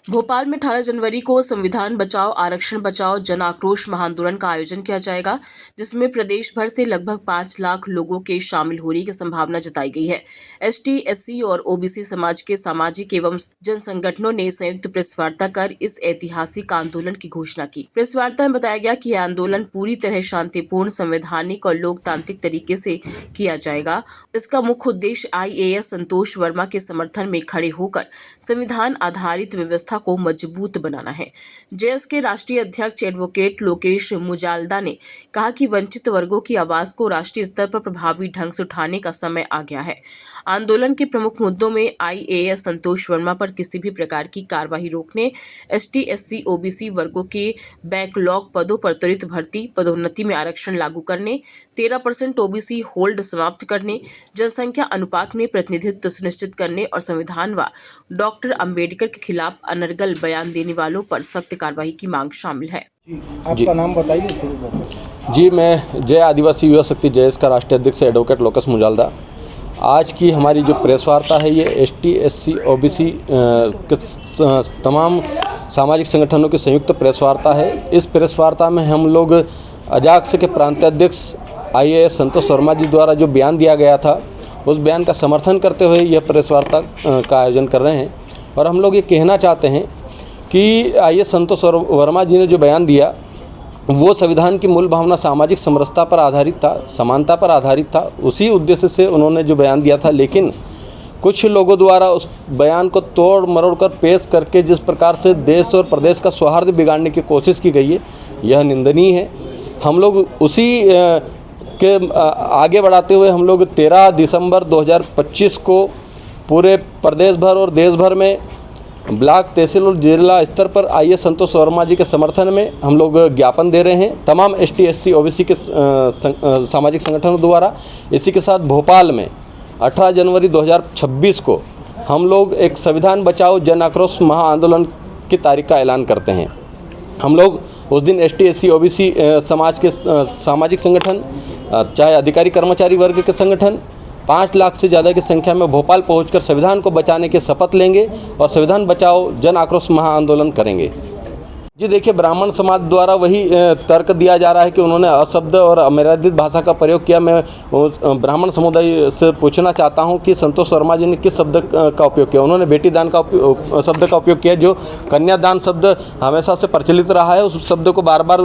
भोपाल में 18 जनवरी को संविधान बचाओ आरक्षण बचाओ जन आक्रोश महाआंदोलन का आयोजन किया जाएगा, जिसमें प्रदेश भर से लगभग 5 लाख लोगों के शामिल होने की संभावना जताई गई है। एसटी, एससी और ओबीसी समाज के सामाजिक एवं जन संगठनों ने संयुक्त प्रेस वार्ता कर इस ऐतिहासिक आंदोलन की घोषणा की। प्रेस वार्ता में बताया गया कि यह आंदोलन पूरी तरह शांतिपूर्ण, संवैधानिक और लोकतांत्रिक तरीके से किया जाएगा। इसका मुख्य उद्देश्य IAS संतोष वर्मा के समर्थन में खड़े होकर संविधान आधारित व्यवस्था को मजबूत बनाना है। जेएस के राष्ट्रीय अध्यक्ष एडवोकेट लोकेश मुजाल्दा ने कहा कि वंचित वर्गों की आवाज को राष्ट्रीय स्तर पर प्रभावी ढंग से उठाने का समय आ गया है। आंदोलन के प्रमुख मुद्दों में IAS संतोष वर्मा पर किसी भी प्रकार की कार्रवाई रोकने, ST, SC, OBC वर्गों के बैकलॉग पदों पर त्वरित भर्ती, पदोन्नति में आरक्षण लागू करने, 13% OBC होल्ड समाप्त करने, जनसंख्या अनुपात में प्रतिनिधित्व सुनिश्चित करने और संविधान व डॉक्टर अंबेडकर के खिलाफ अनर्गल बयान देने वालों पर सख्त कार्रवाई की मांग शामिल है। आपका नाम बताइए। जी, मैं जय आदिवासी युवा शक्ति जेएस का राष्ट्रीय अध्यक्ष एडवोकेट लोकेश मुजाल्दा। आज की हमारी जो प्रेस वार्ता है, ये ST, SC, OBC के तमाम सामाजिक संगठनों की संयुक्त प्रेस वार्ता है। इस प्रेस वार्ता में हम लोग अजाक्स के प्रांतीय अध्यक्ष IAS संतोष वर्मा जी द्वारा जो बयान दिया गया था, उस बयान का समर्थन करते हुए यह प्रेस वार्ता का आयोजन कर रहे हैं। और हम लोग ये कहना चाहते हैं कि IAS संतोष वर्मा जी ने जो बयान दिया, वो संविधान की मूल भावना सामाजिक समरसता पर आधारित था, समानता पर आधारित था। उसी उद्देश्य से उन्होंने जो बयान दिया था, लेकिन कुछ लोगों द्वारा उस बयान को तोड़ मरोड़ कर पेश करके जिस प्रकार से देश और प्रदेश का सौहार्द बिगाड़ने की कोशिश की गई है, यह निंदनीय है। हम लोग उसी के आगे बढ़ाते हुए हम लोग 13 दिसंबर 2025 को पूरे प्रदेश भर और देश भर में ब्लॉक, तहसील और जिला स्तर पर IAS संतोष वर्मा जी के समर्थन में हम लोग ज्ञापन दे रहे हैं तमाम ST, SC, OBC के सामाजिक संगठनों द्वारा। इसी के साथ भोपाल में 18 जनवरी 2026 को हम लोग एक संविधान बचाओ जन आक्रोश महाआंदोलन की तारीख का ऐलान करते हैं। हम लोग उस दिन ST, SC, OBC समाज के सामाजिक संगठन, चाहे अधिकारी कर्मचारी वर्ग के संगठन, 5 लाख से ज़्यादा की संख्या में भोपाल पहुंचकर संविधान को बचाने की शपथ लेंगे और संविधान बचाओ जन आक्रोश महाआंदोलन करेंगे। जी देखिए, ब्राह्मण समाज द्वारा वही तर्क दिया जा रहा है कि उन्होंने अशब्द और अमर्यादित भाषा का प्रयोग किया। मैं ब्राह्मण समुदाय से पूछना चाहता हूं कि संतोष वर्मा जी ने किस शब्द का उपयोग किया। उन्होंने बेटी दान का शब्द का उपयोग किया, जो कन्यादान शब्द हमेशा से प्रचलित रहा है। उस शब्द को बार बार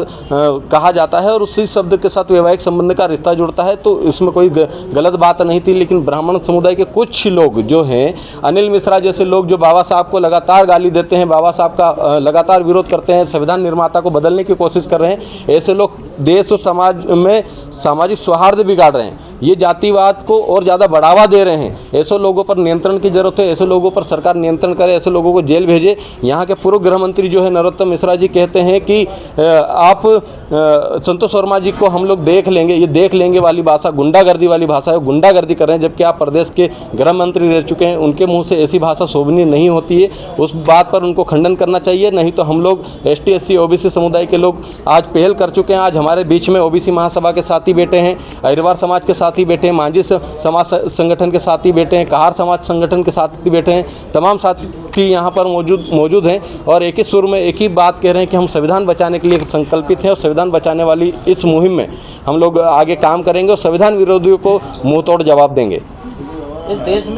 कहा जाता है और उसी शब्द के साथ वैवाहिक संबंध का रिश्ता जुड़ता है, तो इसमें कोई गलत बात नहीं थी। लेकिन ब्राह्मण समुदाय के कुछ लोग जो हैं, अनिल मिश्रा जैसे लोग जो बाबा साहब को लगातार गाली देते हैं, बाबा साहब का लगातार विरोध करते हैं, संविधान निर्माता को बदलने की कोशिश कर रहे हैं, ऐसे लोग देश और समाज में सामाजिक सौहार्द बिगाड़ रहे हैं, ये जातिवाद को और ज़्यादा बढ़ावा दे रहे हैं। ऐसे लोगों पर नियंत्रण की जरूरत है, ऐसे लोगों पर सरकार नियंत्रण करे, ऐसे लोगों को जेल भेजे। यहाँ के पूर्व गृह मंत्री जो है नरोत्तम मिश्रा जी कहते हैं कि आप संतोष वर्मा जी को हम लोग देख लेंगे। ये देख लेंगे वाली भाषा गुंडागर्दी वाली भाषा है, गुंडागर्दी कर रहे हैं, जबकि आप प्रदेश के गृह मंत्री रह चुके हैं। उनके मुँह से ऐसी भाषा शोभनीय नहीं होती है। उस बात पर उनको खंडन करना चाहिए, नहीं तो हम लोग ST, SC, OBC समुदाय के लोग आज पहल कर चुके हैं। आज हमारे बीच में OBC महासभा के साथी बैठे हैं, अहिरवार समाज के साथी बैठे हैं, मांझी समाज संगठन के साथी बैठे हैं, कहार समाज संगठन के साथी बैठे हैं। तमाम साथी यहाँ पर मौजूद हैं और एक ही सुर में एक ही बात कह रहे हैं कि हम संविधान बचाने के लिए संकल्पित हैं और संविधान बचाने वाली इस मुहिम में हम लोग आगे काम करेंगे और संविधान विरोधियों को मुंह तोड़ जवाब देंगे। इस देश में